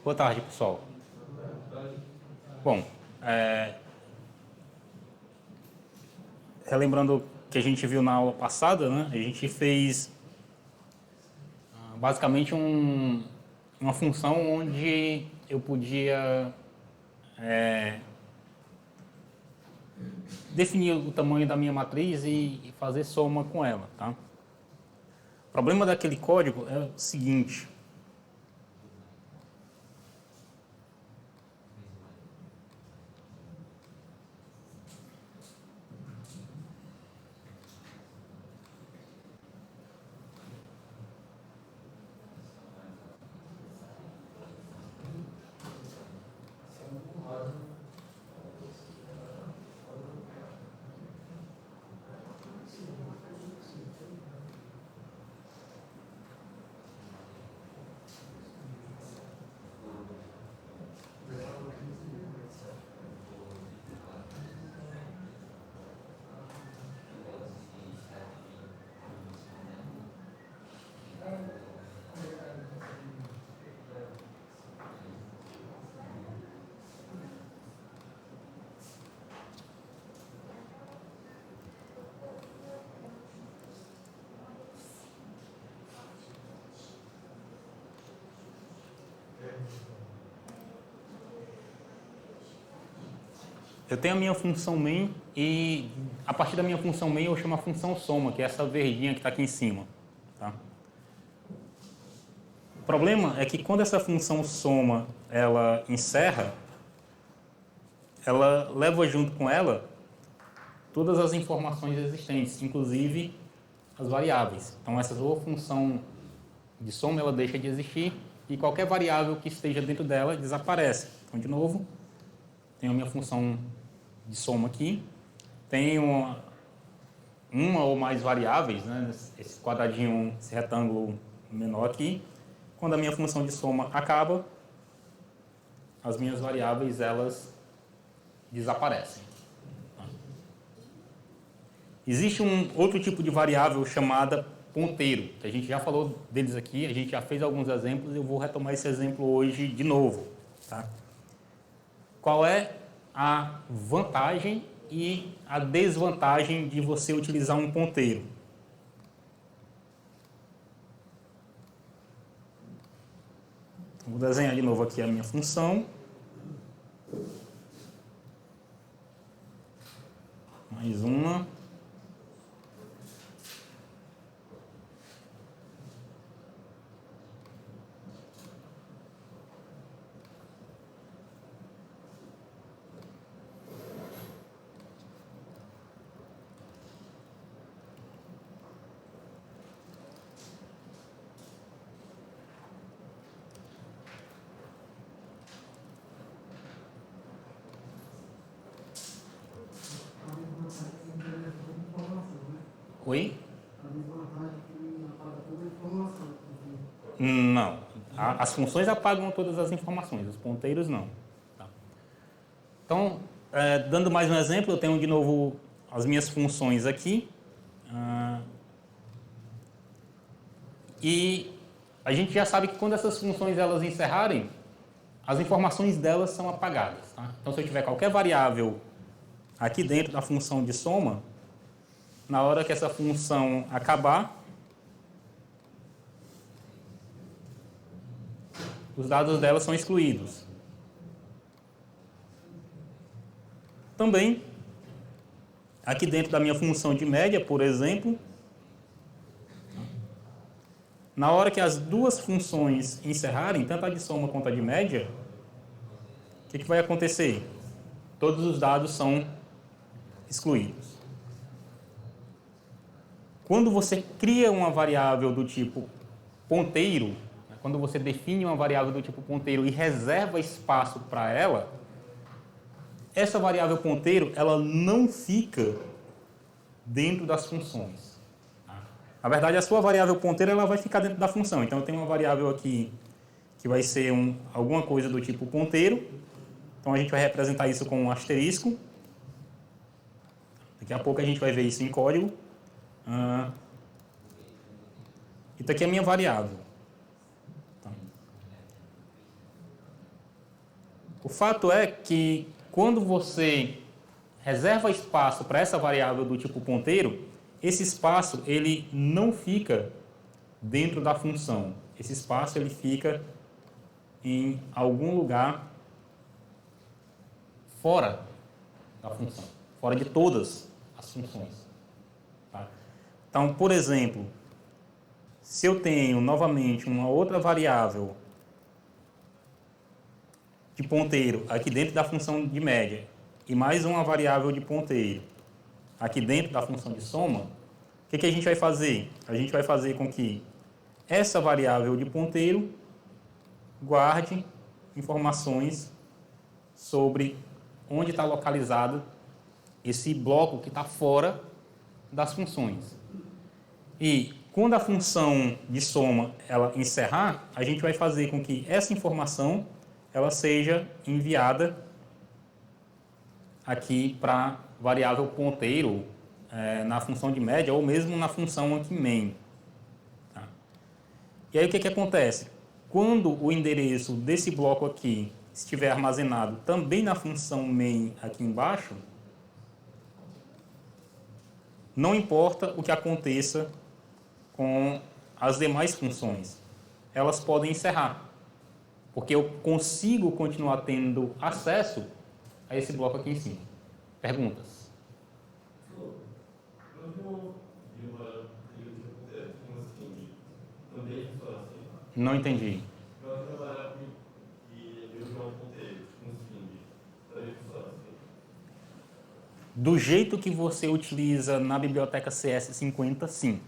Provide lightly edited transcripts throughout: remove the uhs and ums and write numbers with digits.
Boa tarde, pessoal. Bom, relembrando o que a gente viu na aula passada, né? A gente fez basicamente uma função onde eu podia definir o tamanho da minha matriz e fazer soma com ela, tá? O problema daquele código é o seguinte: eu tenho a minha função main e a partir da minha função main eu chamo a função soma, que é essa verdinha que está aqui em cima, tá? O problema é que quando essa função soma ela encerra, ela leva junto com ela todas as informações existentes, inclusive as variáveis. Então essa sua função de soma ela deixa de existir e qualquer variável que esteja dentro dela desaparece. Então, de novo, tenho a minha função de soma aqui, tenho uma ou mais variáveis, né? Esse quadradinho, esse retângulo menor aqui. Quando a minha função de soma acaba, as minhas variáveis elas desaparecem. Existe um outro tipo de variável chamada ponteiro, que a gente já falou deles aqui, a gente já fez alguns exemplos, eu vou retomar esse exemplo hoje de novo, tá? Qual é a vantagem e a desvantagem de você utilizar um ponteiro? Vou desenhar de novo aqui a minha função. Mais uma. Oi? Não. As funções apagam todas as informações, os ponteiros não. Tá? Então, dando mais um exemplo, eu tenho de novo as minhas funções aqui. E a gente já sabe que quando essas funções elas encerrarem, as informações delas são apagadas. Tá? Então, se eu tiver qualquer variável aqui dentro da função de soma, na hora que essa função acabar, os dados dela são excluídos. Também, aqui dentro da minha função de média, por exemplo, na hora que as duas funções encerrarem, tanto a de soma quanto a de média, o que vai acontecer? Todos os dados são excluídos. Quando você cria uma variável do tipo ponteiro, quando você define uma variável do tipo ponteiro e reserva espaço para ela, essa variável ponteiro ela não fica dentro das funções. Na verdade, a sua variável ponteiro ela vai ficar dentro da função. Então, eu tenho uma variável aqui que vai ser alguma coisa do tipo ponteiro. Então, a gente vai representar isso com um asterisco. Daqui a pouco a gente vai ver isso em código. E daqui é a minha variável. Tá. fato é que quando você reserva espaço para essa variável do tipo ponteiro, esse espaço ele não fica dentro da função. Esse espaço ele fica em algum lugar fora da função, fora de todas as funções. Tá? Então, por exemplo, se eu tenho novamente uma outra variável de ponteiro aqui dentro da função de média e mais uma variável de ponteiro aqui dentro da função de soma, o que a gente vai fazer? A gente vai fazer com que essa variável de ponteiro guarde informações sobre onde está localizado esse bloco que está fora das funções. E quando a função de soma ela encerrar, a gente vai fazer com que essa informação ela seja enviada aqui para a variável ponteiro na função de média ou mesmo na função aqui main. Tá? E aí o que acontece? Quando o endereço desse bloco aqui estiver armazenado também na função main aqui embaixo, não importa o que aconteça com as demais funções, elas podem encerrar, porque eu consigo continuar tendo acesso a esse bloco aqui em cima. Perguntas? Não entendi. Do jeito que você utiliza na biblioteca CS50, sim.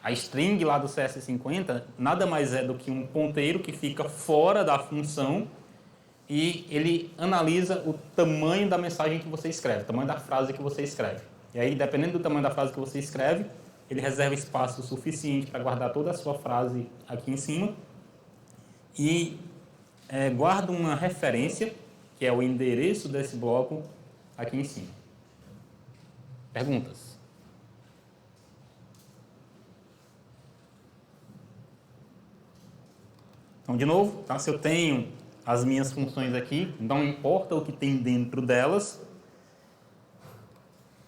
A string lá do CS50 nada mais é do que um ponteiro que fica fora da função e ele analisa o tamanho da mensagem que você escreve, o tamanho da frase que você escreve. E aí, dependendo do tamanho da frase que você escreve, ele reserva espaço suficiente para guardar toda a sua frase aqui em cima e guarda uma referência, que é o endereço desse bloco, aqui em cima. Perguntas? Então, de novo, tá? Se eu tenho as minhas funções aqui, não importa o que tem dentro delas,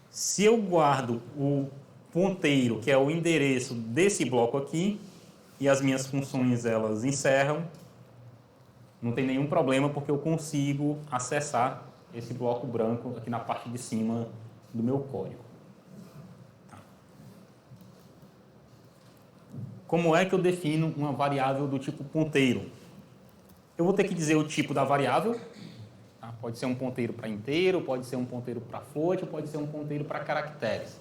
se eu guardo o ponteiro, que é o endereço desse bloco aqui, e as minhas funções elas encerram, não tem nenhum problema, porque eu consigo acessar esse bloco branco aqui na parte de cima do meu código. Tá. Como é que eu defino uma variável do tipo ponteiro? Eu vou ter que dizer o tipo da variável. Tá? Pode ser um ponteiro para inteiro, pode ser um ponteiro para float, pode ser um ponteiro para caracteres.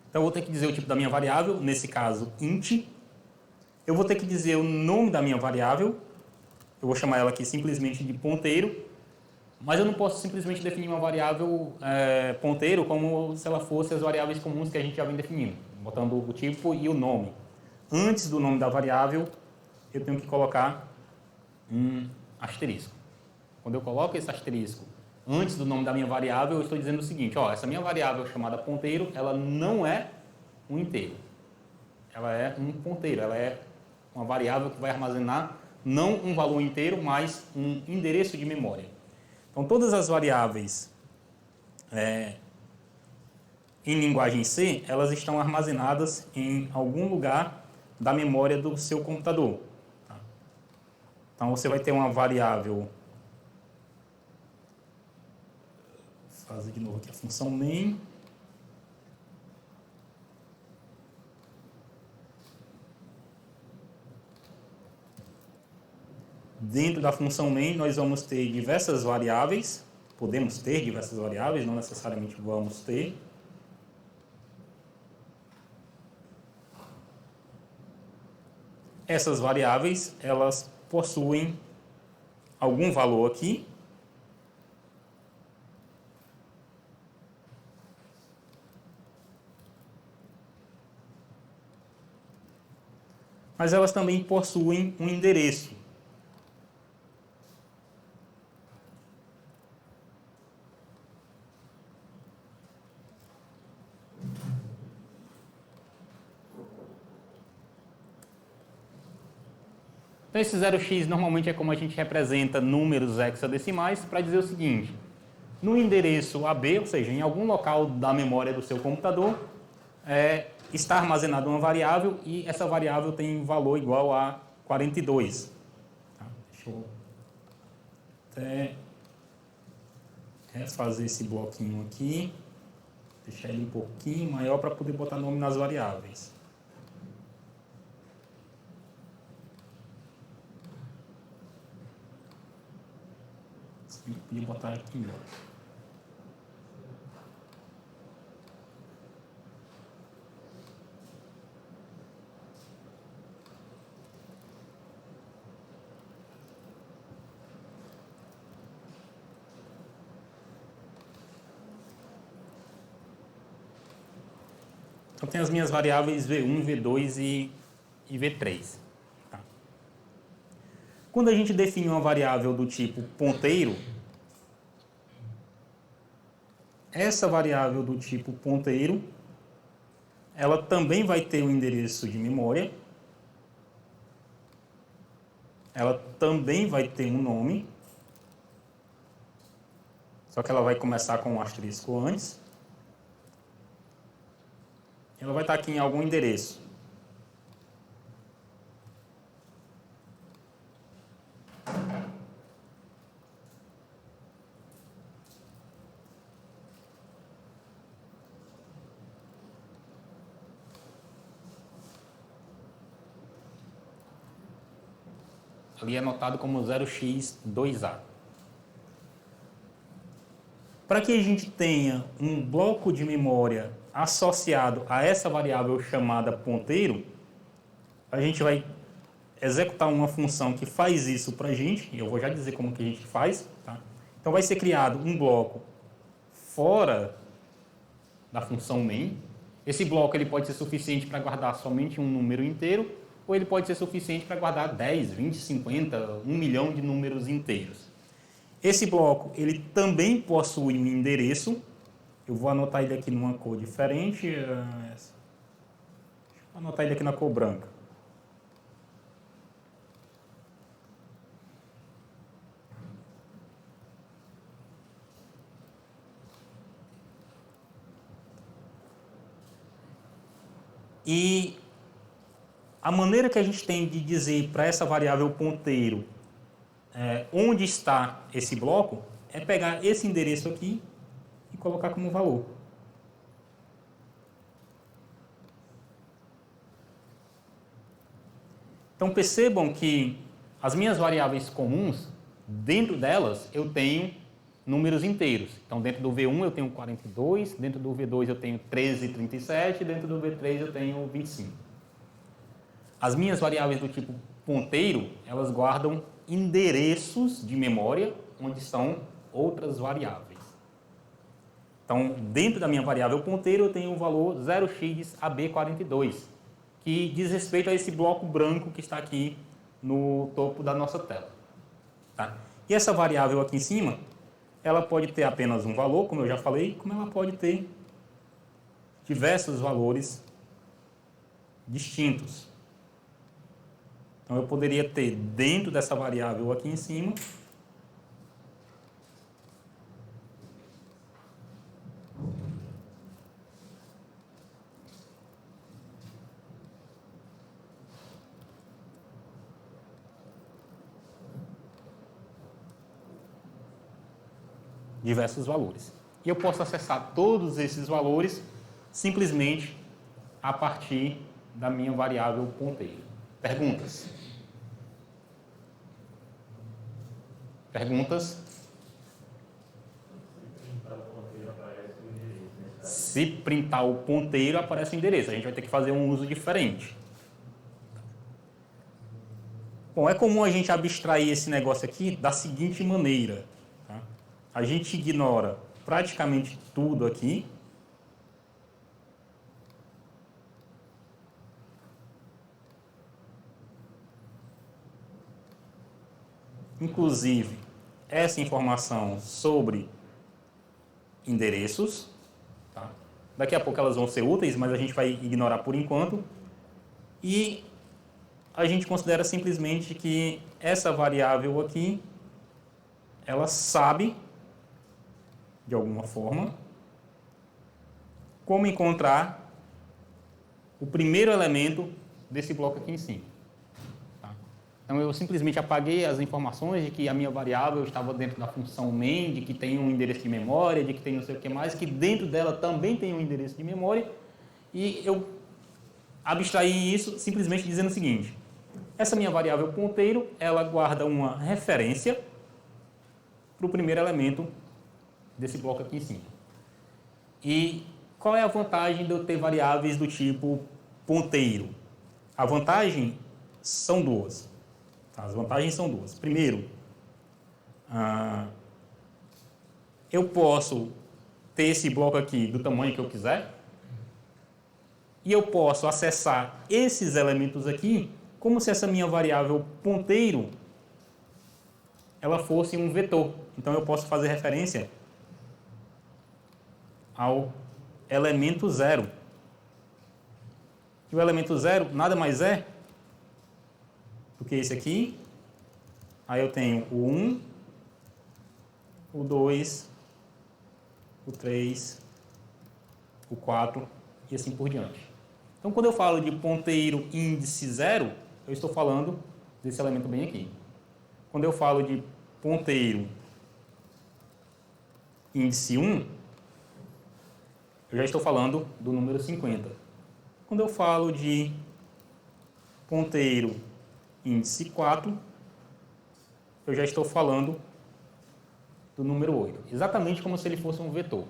Então, eu vou ter que dizer o tipo da minha variável, nesse caso, int. Eu vou ter que dizer o nome da minha variável. Eu vou chamar ela aqui simplesmente de ponteiro. Mas eu não posso simplesmente definir uma variável ponteiro como se ela fosse as variáveis comuns que a gente já vem definindo, botando o tipo e o nome. Antes do nome da variável, eu tenho que colocar um asterisco. Quando eu coloco esse asterisco antes do nome da minha variável, eu estou dizendo o seguinte, ó, essa minha variável chamada ponteiro, ela não é um inteiro. Ela é um ponteiro, ela é uma variável que vai armazenar não um valor inteiro, mas um endereço de memória. Então, todas as variáveis em linguagem C, elas estão armazenadas em algum lugar da memória do seu computador. Tá? Então, você vai ter uma variável... Vou fazer de novo aqui a função main. Dentro da função main, nós vamos ter diversas variáveis. Podemos ter diversas variáveis, não necessariamente vamos ter. Essas variáveis, elas possuem algum valor aqui. Mas elas também possuem um endereço. Então, esse 0x normalmente é como a gente representa números hexadecimais para dizer o seguinte: no endereço AB, ou seja, em algum local da memória do seu computador, está armazenada uma variável e essa variável tem valor igual a 42. Tá? Deixa eu até refazer esse bloquinho aqui, deixar ele um pouquinho maior para poder botar nome nas variáveis. Eu podia botar aqui embaixo. Então, tem as minhas variáveis V1, V2 e V3. Tá? Quando a gente define uma variável do tipo ponteiro, essa variável do tipo ponteiro, ela também vai ter um endereço de memória, ela também vai ter um nome, só que ela vai começar com um asterisco antes. Ela vai estar aqui em algum endereço. Ali é anotado como 0x2a. Para que a gente tenha um bloco de memória associado a essa variável chamada ponteiro, a gente vai executar uma função que faz isso para a gente, e eu vou já dizer como que a gente faz. Tá? Então vai ser criado um bloco fora da função main. Esse bloco ele pode ser suficiente para guardar somente um número inteiro, ou ele pode ser suficiente para guardar 10, 20, 50, 1 milhão de números inteiros. Esse bloco ele também possui um endereço. Eu vou anotar ele aqui numa cor diferente. Deixa eu anotar ele aqui na cor branca. E a maneira que a gente tem de dizer para essa variável ponteiro onde está esse bloco é pegar esse endereço aqui e colocar como valor. Então percebam que as minhas variáveis comuns, dentro delas eu tenho números inteiros. Então dentro do V1 eu tenho 42, dentro do V2 eu tenho 13,37, dentro do V3 eu tenho 25. As minhas variáveis do tipo ponteiro, elas guardam endereços de memória onde estão outras variáveis. Então, dentro da minha variável ponteiro, eu tenho o valor 0xab42, que diz respeito a esse bloco branco que está aqui no topo da nossa tela. Tá? E essa variável aqui em cima, ela pode ter apenas um valor, como eu já falei, como ela pode ter diversos valores distintos. Então, eu poderia ter dentro dessa variável aqui em cima diversos valores. E eu posso acessar todos esses valores simplesmente a partir da minha variável ponteiro. Perguntas? Perguntas? Se printar o ponteiro, aparece o endereço. A gente vai ter que fazer um uso diferente. Bom, é comum a gente abstrair esse negócio aqui da seguinte maneira. Tá? A gente ignora praticamente tudo aqui. Inclusive, essa informação sobre endereços. Tá? Daqui a pouco elas vão ser úteis, mas a gente vai ignorar por enquanto. E a gente considera simplesmente que essa variável aqui, ela sabe, de alguma forma, como encontrar o primeiro elemento desse bloco aqui em cima. Tá? Então, eu simplesmente apaguei as informações de que a minha variável estava dentro da função main, de que tem um endereço de memória, de que tem não sei o que mais, que dentro dela também tem um endereço de memória, e eu abstraí isso simplesmente dizendo o seguinte: essa minha variável ponteiro, ela guarda uma referência para o primeiro elemento desse bloco aqui em cima. E qual é a vantagem de eu ter variáveis do tipo ponteiro? A vantagem são duas. As vantagens são duas. Primeiro, eu posso ter esse bloco aqui do tamanho que eu quiser, e eu posso acessar esses elementos aqui como se essa minha variável ponteiro ela fosse um vetor. Então, eu posso fazer referência ao elemento 0. E o elemento 0 nada mais é do que esse aqui. Aí eu tenho o 1, o 2, o 3, o 4 e assim por diante. Então, quando eu falo de ponteiro índice 0, eu estou falando desse elemento bem aqui. Quando eu falo de ponteiro índice 1, eu já estou falando do número 50. Quando eu falo de ponteiro índice 4, eu já estou falando do número 8. Exatamente como se ele fosse um vetor.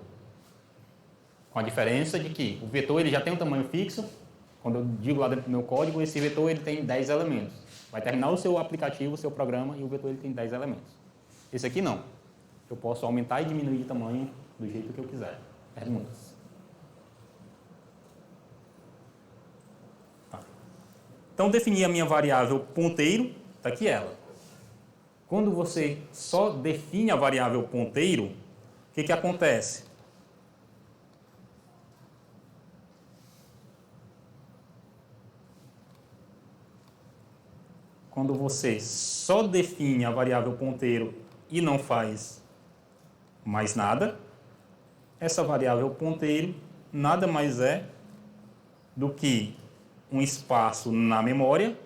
Com a diferença de que o vetor ele já tem um tamanho fixo. Quando eu digo lá dentro do meu código, esse vetor ele tem 10 elementos. Vai terminar o seu aplicativo, o seu programa, e o vetor ele tem 10 elementos. Esse aqui não. Eu posso aumentar e diminuir de tamanho do jeito que eu quiser. Perguntas? Tá. Então, definir a minha variável ponteiro, está aqui ela. Quando você só define a variável ponteiro, o que acontece? Quando você só define a variável ponteiro e não faz mais nada, essa variável ponteiro nada mais é do que um espaço na memória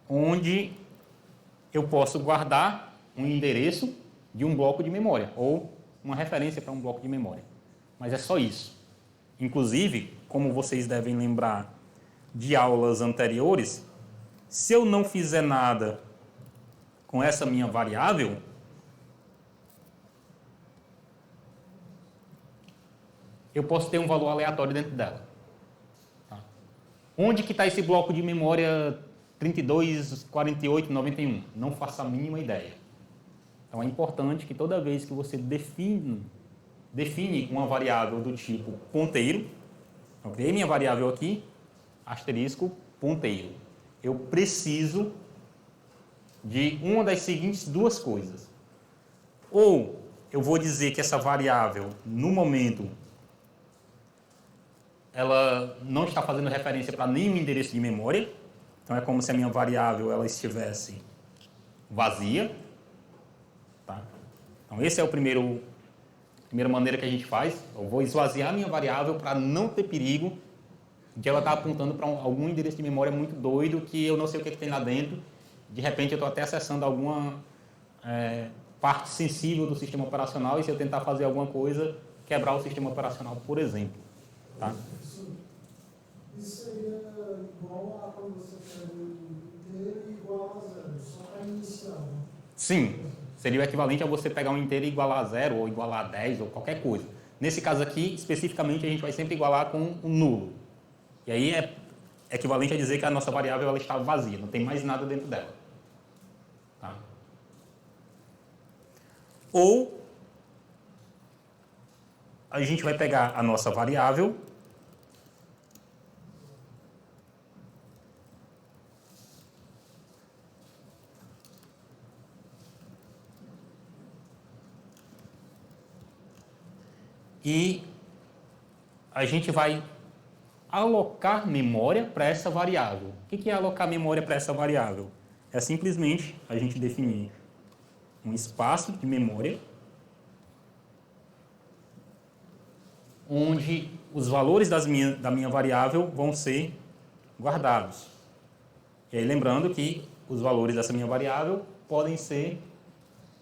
onde eu posso guardar um endereço de um bloco de memória ou uma referência para um bloco de memória. Mas é só isso. Inclusive, como vocês devem lembrar de aulas anteriores, se eu não fizer nada com essa minha variável, eu posso ter um valor aleatório dentro dela. Tá? Onde que está esse bloco de memória 32, 48, 91? Não faço a mínima ideia. Então, é importante que toda vez que você define uma variável do tipo ponteiro, eu criei minha variável aqui, asterisco ponteiro. Eu preciso de uma das seguintes duas coisas. Ou eu vou dizer que essa variável, no momento, ela não está fazendo referência para nenhum endereço de memória. Então, é como se a minha variável ela estivesse vazia. Tá? Então, esse é a primeira maneira que a gente faz. Eu vou esvaziar a minha variável para não ter perigo de ela estar apontando para algum endereço de memória muito doido que eu não sei o que tem lá dentro. De repente, eu estou até acessando alguma parte sensível do sistema operacional e se eu tentar fazer alguma coisa, quebrar o sistema operacional, por exemplo. Tá? Isso seria igual a quando você pega o inteiro e igual a zero, só para iniciar. Né? Sim, seria o equivalente a você pegar um inteiro e igualar a 0, ou igualar a 10, ou qualquer coisa. Nesse caso aqui, especificamente, a gente vai sempre igualar com um nulo. E aí é equivalente a dizer que a nossa variável ela está vazia, não tem mais nada dentro dela. Tá? Ou a gente vai pegar a nossa variável e a gente vai alocar memória para essa variável. O que é alocar memória para essa variável? É simplesmente a gente definir um espaço de memória onde os valores da minha variável vão ser guardados. E aí lembrando que os valores dessa minha variável podem ser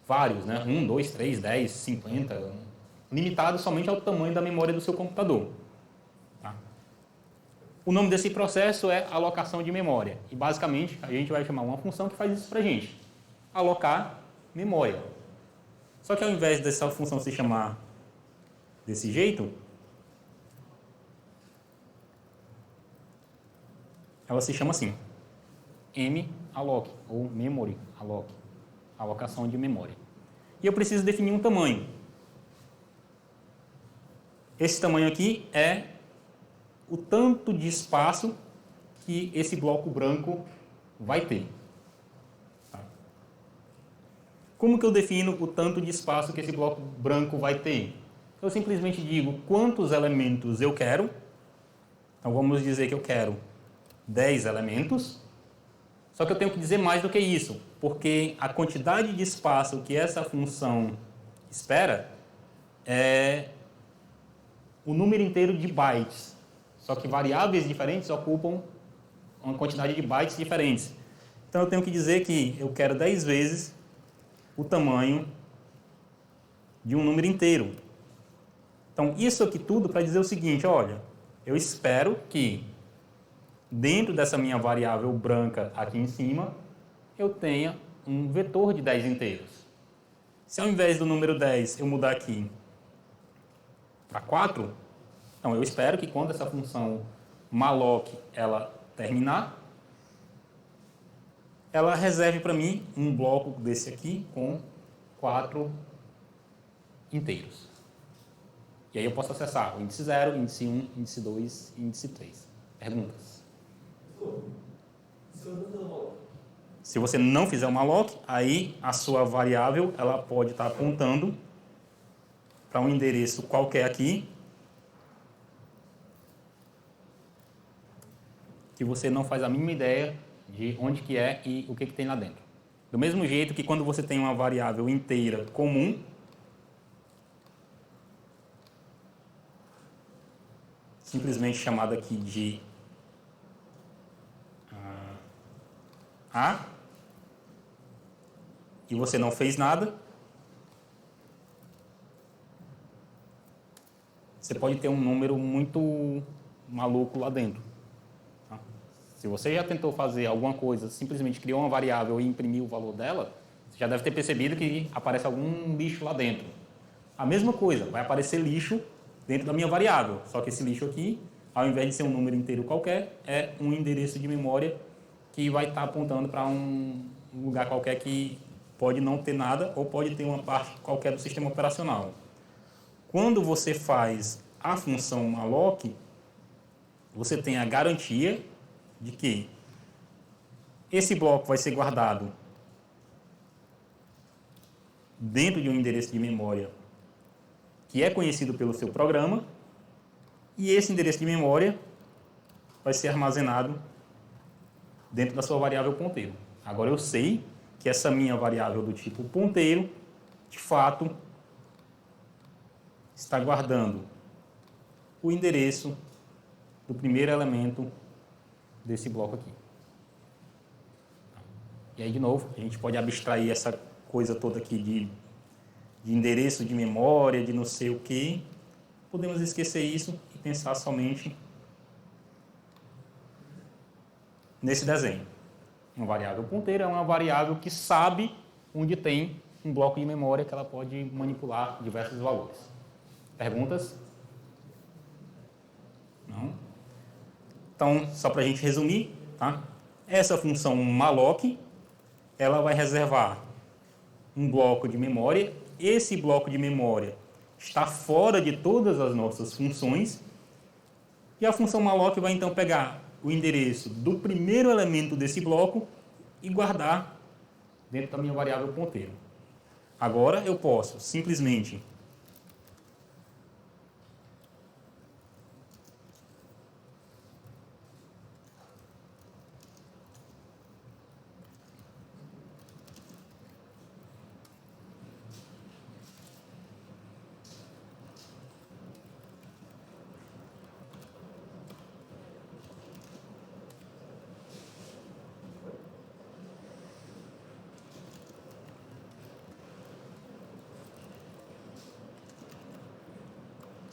vários, né? 1, 2, 3, 10, 50, limitado somente ao tamanho da memória do seu computador. Tá? O nome desse processo é alocação de memória. E basicamente a gente vai chamar uma função que faz isso para a gente. Alocar memória. Só que ao invés dessa função se chamar desse jeito, ela se chama assim, malloc, ou memory alloc, alocação de memória. E eu preciso definir um tamanho. Esse tamanho aqui é o tanto de espaço que esse bloco branco vai ter. Tá? Como que eu defino o tanto de espaço que esse bloco branco vai ter? Eu simplesmente digo quantos elementos eu quero. Então vamos dizer que eu quero 10 elementos, só que eu tenho que dizer mais do que isso, porque a quantidade de espaço que essa função espera é o número inteiro de bytes, só que variáveis diferentes ocupam uma quantidade de bytes diferentes. Então eu tenho que dizer que eu quero 10 vezes o tamanho de um número inteiro. Então isso aqui tudo para dizer o seguinte, olha, eu espero que dentro dessa minha variável branca aqui em cima, eu tenha um vetor de 10 inteiros. Se ao invés do número 10 eu mudar aqui para 4, então eu espero que quando essa função malloc ela terminar, ela reserve para mim um bloco desse aqui com 4 inteiros. E aí eu posso acessar o índice 0, índice 1, índice 2 e índice 3. Perguntas? Se você não fizer o malloc, aí a sua variável ela pode estar apontando para um endereço qualquer aqui que você não faz a mínima ideia de onde que é e o que tem lá dentro. Do mesmo jeito que quando você tem uma variável inteira comum, simplesmente chamada aqui de A, e você não fez nada, você pode ter um número muito maluco lá dentro. Tá? Se você já tentou fazer alguma coisa, simplesmente criou uma variável e imprimiu o valor dela, você já deve ter percebido que aparece algum lixo lá dentro. A mesma coisa, vai aparecer lixo dentro da minha variável, só que esse lixo aqui, ao invés de ser um número inteiro qualquer, é um endereço de memória que vai estar apontando para um lugar qualquer que pode não ter nada ou pode ter uma parte qualquer do sistema operacional. Quando você faz a função malloc, você tem a garantia de que esse bloco vai ser guardado dentro de um endereço de memória que é conhecido pelo seu programa, e esse endereço de memória vai ser armazenado dentro da sua variável ponteiro. Agora eu sei que essa minha variável do tipo ponteiro, de fato, está guardando o endereço do primeiro elemento desse bloco aqui. E aí, de novo, a gente pode abstrair essa coisa toda aqui de endereço de memória, de não sei o quê. Podemos esquecer isso e pensar somente nesse desenho. Uma variável ponteira é uma variável que sabe onde tem um bloco de memória que ela pode manipular diversos valores. Perguntas? Não? Então, só para a gente resumir, tá? Essa função malloc, ela vai reservar um bloco de memória. Esse bloco de memória está fora de todas as nossas funções. E a função malloc vai então pegar o endereço do primeiro elemento desse bloco e guardar dentro da minha variável ponteiro. Agora eu posso simplesmente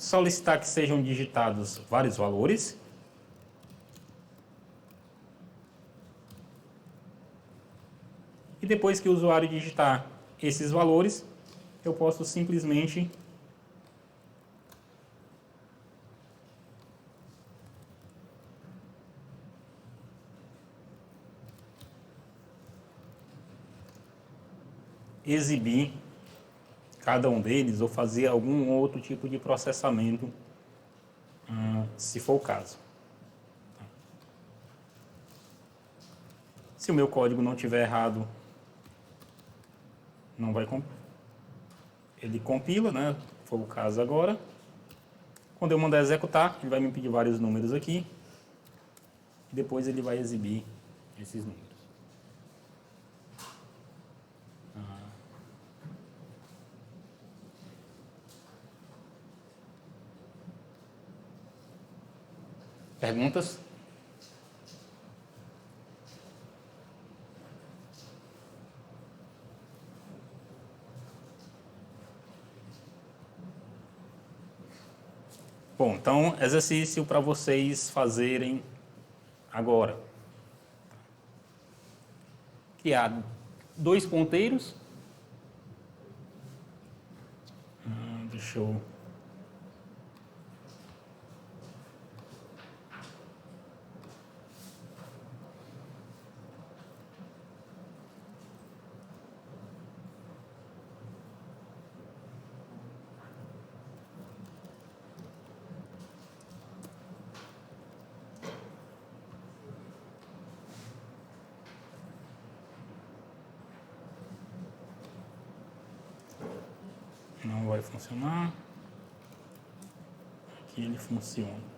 solicitar que sejam digitados vários valores. E depois que o usuário digitar esses valores, eu posso simplesmente exibir cada um deles ou fazer algum outro tipo de processamento, se for o caso. Se o meu código não estiver errado, não vai ele compila, né? Foi o caso agora. Quando eu mandar executar, ele vai me pedir vários números aqui. E depois ele vai exibir esses números. Perguntas? Bom, então, exercício para vocês fazerem agora. Criar 2 ponteiros. Deixa eu... Não vai funcionar. Aqui ele funciona.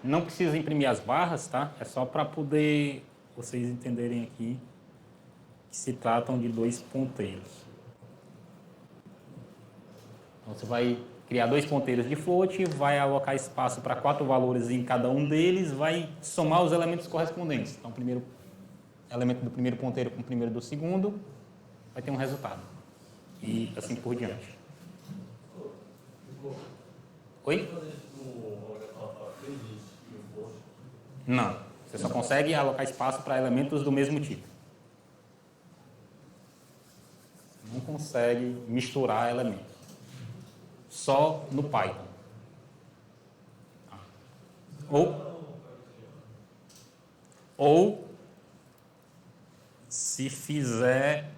Não precisa imprimir as barras, tá? É só para poder vocês entenderem aqui que se tratam de 2 ponteiros. Então, você vai criar 2 ponteiros de float, vai alocar espaço para 4 valores em cada um deles, vai somar os elementos correspondentes. Então, o primeiro elemento do primeiro ponteiro com o primeiro do segundo, vai ter um resultado. E assim por diante. Oi? Não. Você só consegue alocar espaço para elementos do mesmo tipo. Não consegue misturar elementos. Só no Python. Ou se fizer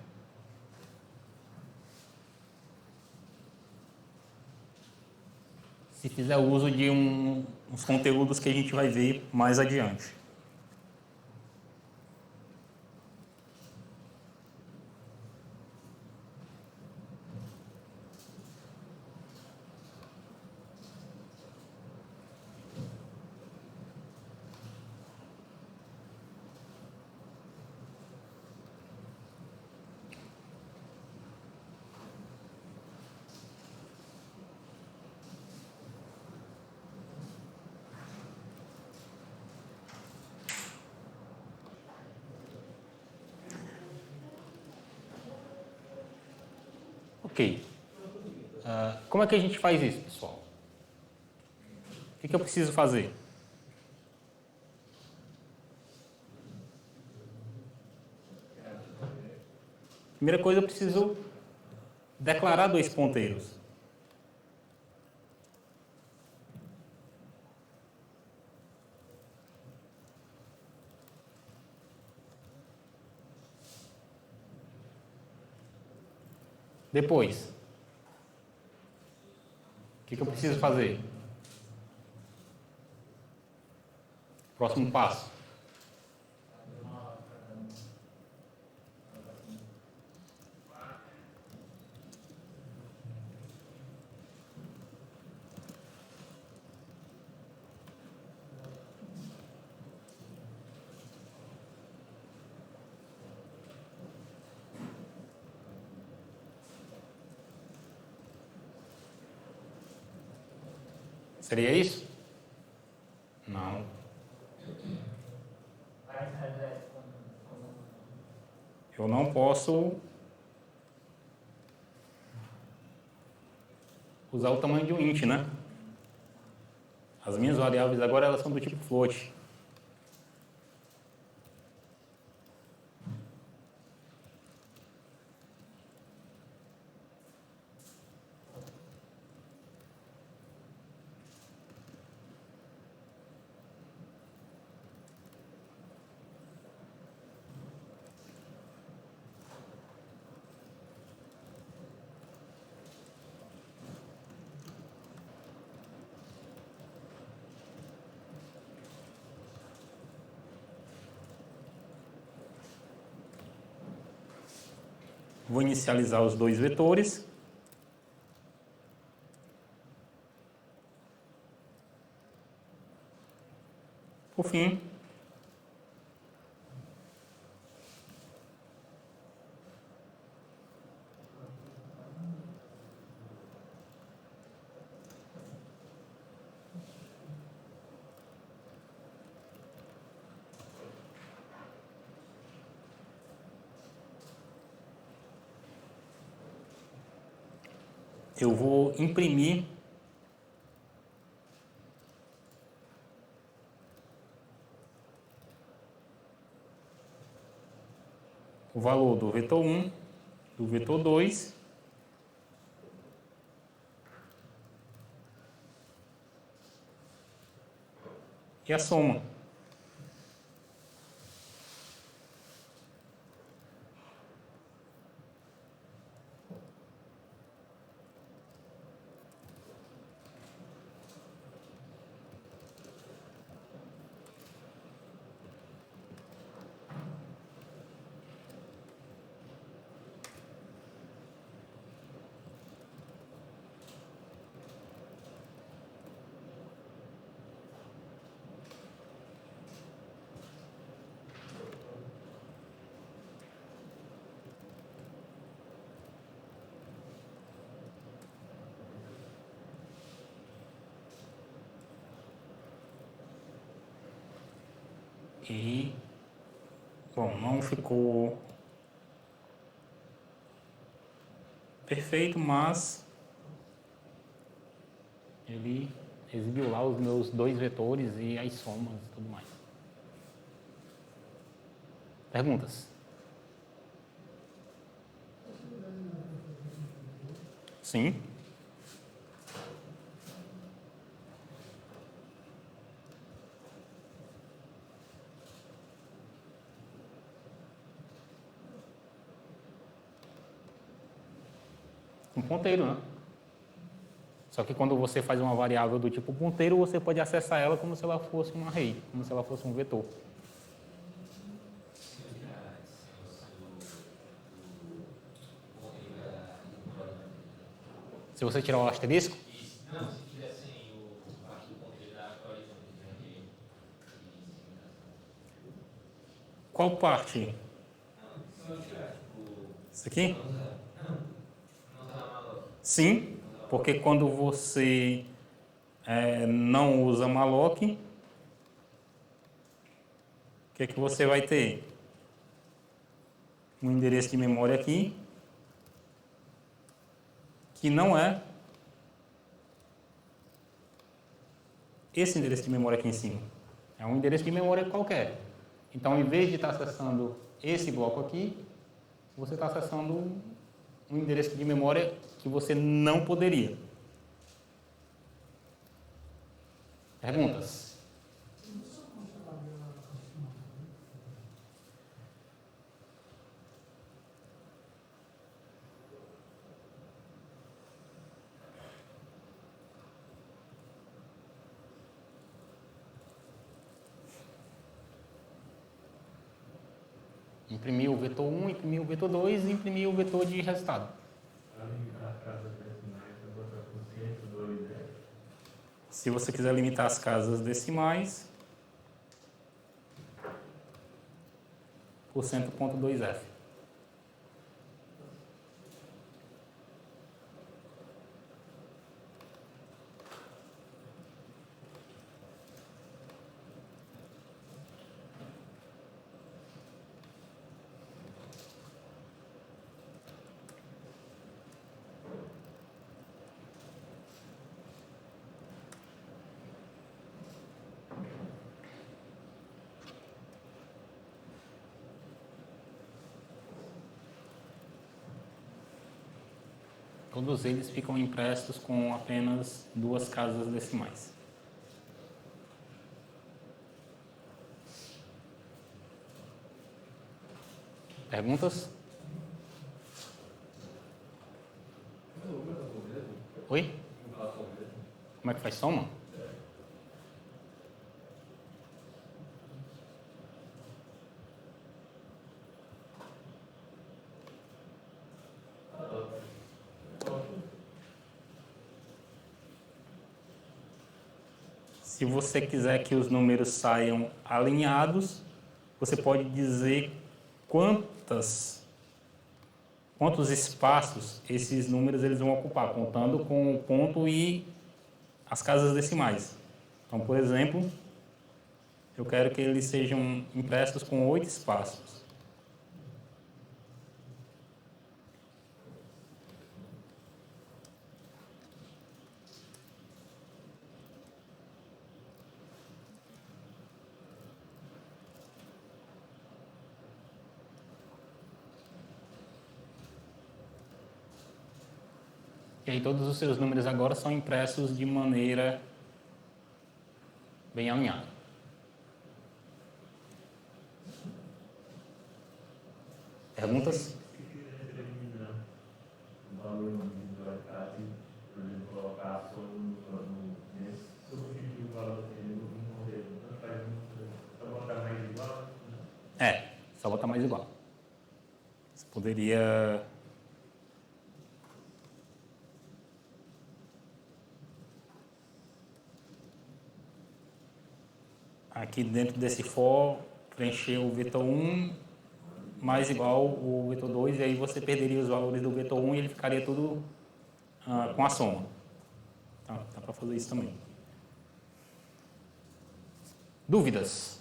uso de uns conteúdos que a gente vai ver mais adiante. Ok. Como é que a gente faz isso, pessoal? O que eu preciso fazer? Primeira coisa, eu preciso declarar 2 ponteiros. Depois, o que eu preciso fazer? Próximo passo. Seria isso? Não. Eu não posso usar o tamanho de um int, né? As minhas variáveis agora elas são do tipo float. Vou inicializar os 2 vetores. Por fim, eu vou imprimir o valor do vetor 1, do vetor 2 e a soma. E, bom, não ficou perfeito, mas ele exibiu lá os meus dois vetores e as somas e tudo mais. Perguntas? Sim. Um ponteiro, né? Só que quando você faz uma variável do tipo ponteiro, você pode acessar ela como se ela fosse um array, como se ela fosse um vetor. Se você tirar o asterisco? Não, se tivessem o parte do ponteiro da atualização que Qual parte? Não, se eu tirar, Isso aqui? não usar malloc. Sim, porque quando você não usa malloc, o que é que você vai ter? Um endereço de memória aqui, que não é esse endereço de memória aqui em cima. É um endereço de memória qualquer. Então, em vez de estar acessando esse bloco aqui, você está acessando um endereço de memória que você não poderia. Perguntas? Imprimir o vetor 1, imprimir o vetor 2 e imprimir o vetor de resultado. Se você quiser limitar as casas decimais, por 100.2f. Todos eles ficam impressos com apenas 2 casas decimais. Perguntas? Oi? Como é que faz soma? Se você quiser que os números saiam alinhados, você pode dizer quantos espaços esses números eles vão ocupar, contando com o ponto e as casas decimais. Então, por exemplo, eu quero que eles sejam impressos com 8 espaços. E aí todos os seus números agora são impressos de maneira bem alinhada. Perguntas? Só botar mais igual. Você poderia... Aqui dentro desse for, preencher o vetor 1 mais igual o vetor 2, e aí você perderia os valores do vetor 1 e ele ficaria tudo com a soma. Tá, dá para fazer isso também. Dúvidas?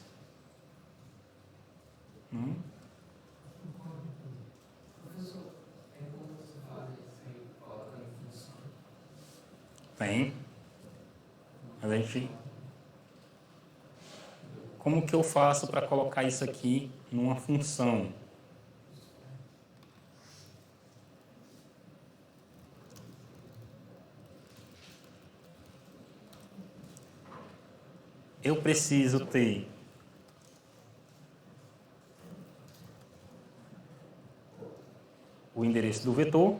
Professor, tem como você faz isso aí, coloca em função? Tem. Mas a gente... Como que eu faço para colocar isso aqui numa função? Eu preciso ter o endereço do vetor.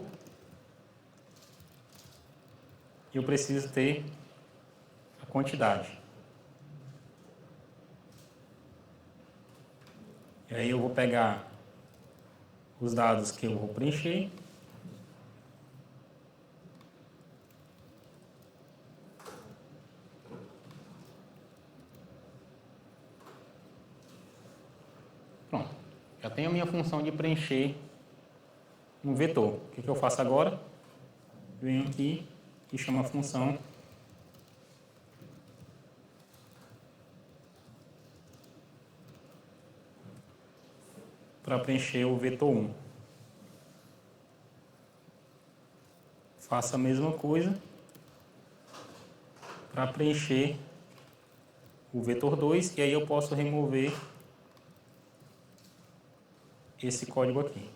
Eu preciso ter a quantidade. E aí eu vou pegar os dados que eu vou preencher. Pronto. Já tenho a minha função de preencher um vetor. O que eu faço agora? Venho aqui e chamo a função para preencher o vetor 1. Faço a mesma coisa para preencher o vetor 2 e aí eu posso remover esse código aqui.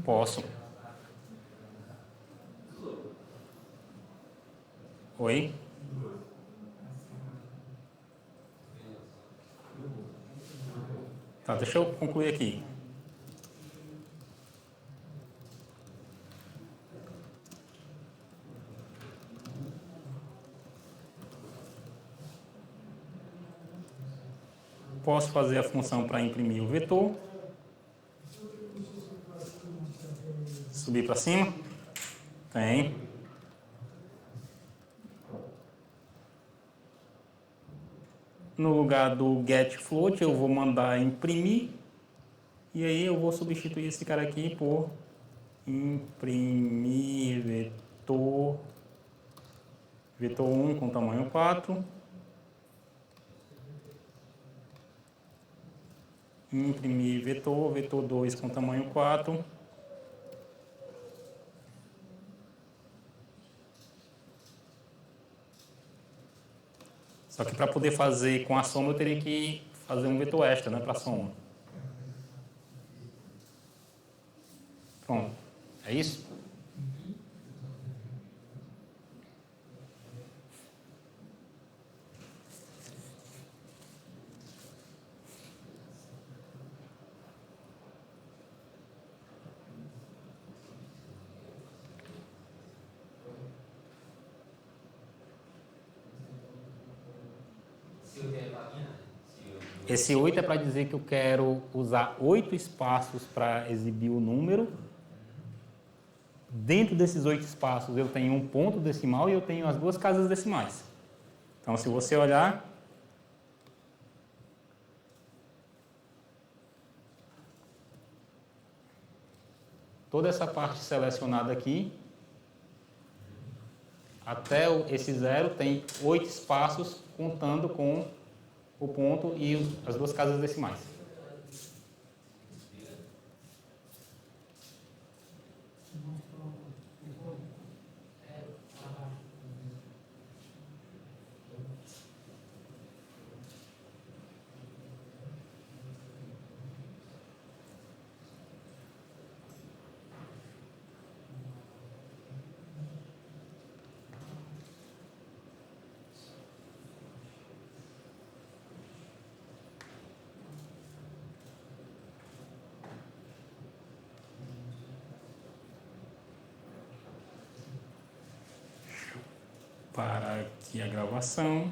Posso. Oi? Tá, deixa eu concluir aqui. Posso fazer a função para imprimir o vetor. Subir para cima? Tem. No lugar do getFloat, eu vou mandar imprimir. E aí eu vou substituir esse cara aqui por imprimir vetor 1 com tamanho 4. Imprimir vetor 2 com tamanho 4. Só que para poder fazer com a soma, eu teria que fazer um vetor extra, né, para a soma. Pronto. É isso? Esse 8 é para dizer que eu quero usar 8 espaços para exibir o número. Dentro desses 8 espaços eu tenho um ponto decimal e eu tenho as duas casas decimais. Então, se você olhar, toda essa parte selecionada aqui, até esse 0 tem 8 espaços contando com o ponto e as duas casas decimais. Para aqui a gravação.